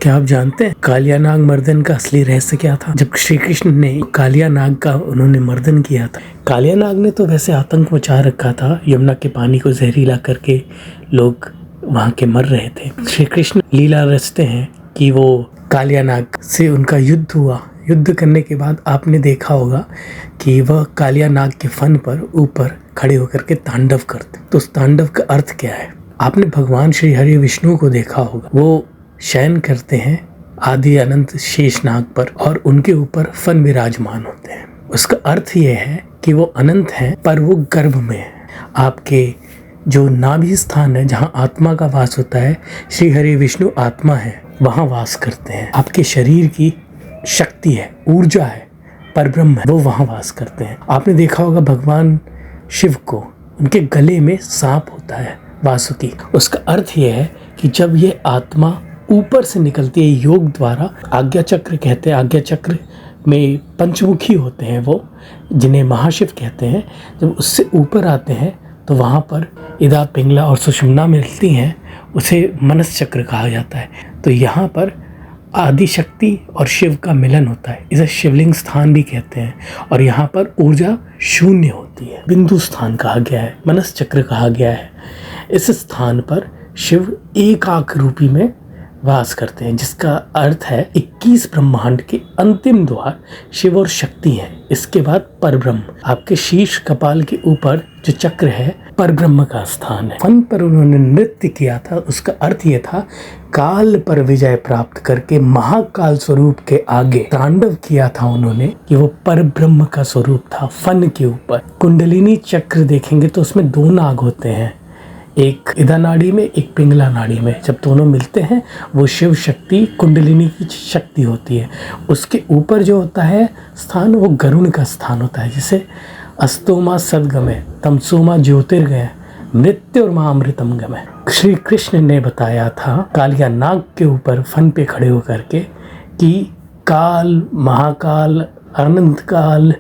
क्या आप जानते हैं कालिया नाग मर्दन का असली रहस्य क्या था? जब श्री कृष्ण ने कालिया नाग का उन्होंने मर्दन किया था। कालिया नाग ने तो वैसे आतंक मचा रखा था, यमुना के पानी को जहरीला करके लोग वहाँ के मर रहे थे। श्री कृष्ण लीला रचते हैं कि वो कालिया नाग से उनका युद्ध हुआ। युद्ध करने के बाद आपने देखा होगा कि वह कालिया नाग के फन पर ऊपर खड़े होकर के तांडव करते। तो उस तांडव का अर्थ क्या है? आपने भगवान श्री हरि विष्णु को देखा होगा, वो शयन करते हैं आदि अनंत शेष नाग पर और उनके ऊपर फन विराजमान होते हैं। उसका अर्थ ये है कि वो अनंत हैं पर वो गर्भ में है। आपके जो नाभि स्थान है जहाँ आत्मा का वास होता है, श्री हरि विष्णु आत्मा है, वहाँ वास करते हैं। आपके शरीर की शक्ति है, ऊर्जा है, परब्रह्म है, वो वहाँ वास करते हैं। आपने देखा होगा भगवान शिव को, उनके गले में सांप होता है, वासुकी। उसका अर्थ ये है कि जब ये आत्मा ऊपर से निकलती है योग द्वारा, आज्ञा चक्र कहते हैं, आज्ञा चक्र में पंचमुखी होते हैं वो, जिन्हें महाशिव कहते हैं। जब उससे ऊपर आते हैं तो वहाँ पर इदा पिंगला और सुषुम्ना मिलती हैं, उसे मनस चक्र कहा जाता है। तो यहाँ पर आदि शक्ति और शिव का मिलन होता है, इसे शिवलिंग स्थान भी कहते हैं। और यहाँ पर ऊर्जा शून्य होती है, बिंदु स्थान कहा गया है, मनस चक्र कहा गया है। इस स्थान पर शिव एकाक रूपी में वास करते हैं, जिसका अर्थ है 21 ब्रह्मांड के अंतिम द्वार शिव और शक्ति हैं। इसके बाद परब्रह्म, आपके शीर्ष कपाल के ऊपर जो चक्र है, परब्रह्म का स्थान है। फन पर उन्होंने नृत्य किया था, उसका अर्थ ये था काल पर विजय प्राप्त करके महाकाल स्वरूप के आगे तांडव किया था उन्होंने, कि वो परब्रह्म का स्वरूप था फन के ऊपर। कुंडलिनी चक्र देखेंगे तो उसमें 2 नाग होते हैं, एक इदा नाड़ी में, एक पिंगला नाड़ी में। जब दोनों मिलते हैं वो शिव शक्ति कुंडलिनी की शक्ति होती है। उसके ऊपर जो होता है स्थान, वो गरुण का स्थान होता है, जिसे अस्तोमा सदगमय तमसोमा ज्योतिर्गय मृत्युर्मा अमृतम गमय। श्री कृष्ण ने बताया था कालिया नाग के ऊपर फन पे खड़े होकर के कि काल, महाकाल, अनंत काल,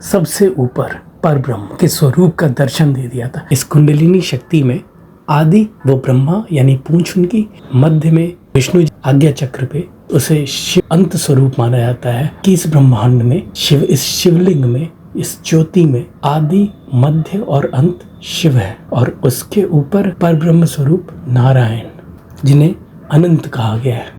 सबसे ऊपर परब्रह्म के स्वरूप का दर्शन दे दिया था। इस कुंडलिनी शक्ति में आदि वो ब्रह्मा यानी पूंछ उनकी, मध्य में विष्णु आज्ञा चक्र पे, उसे शिव अंत स्वरूप माना जाता है कि इस ब्रह्मांड में शिव, इस शिवलिंग में, इस ज्योति में आदि, मध्य और अंत शिव है। और उसके ऊपर परब्रह्म स्वरूप नारायण, जिन्हें अनंत कहा गया है।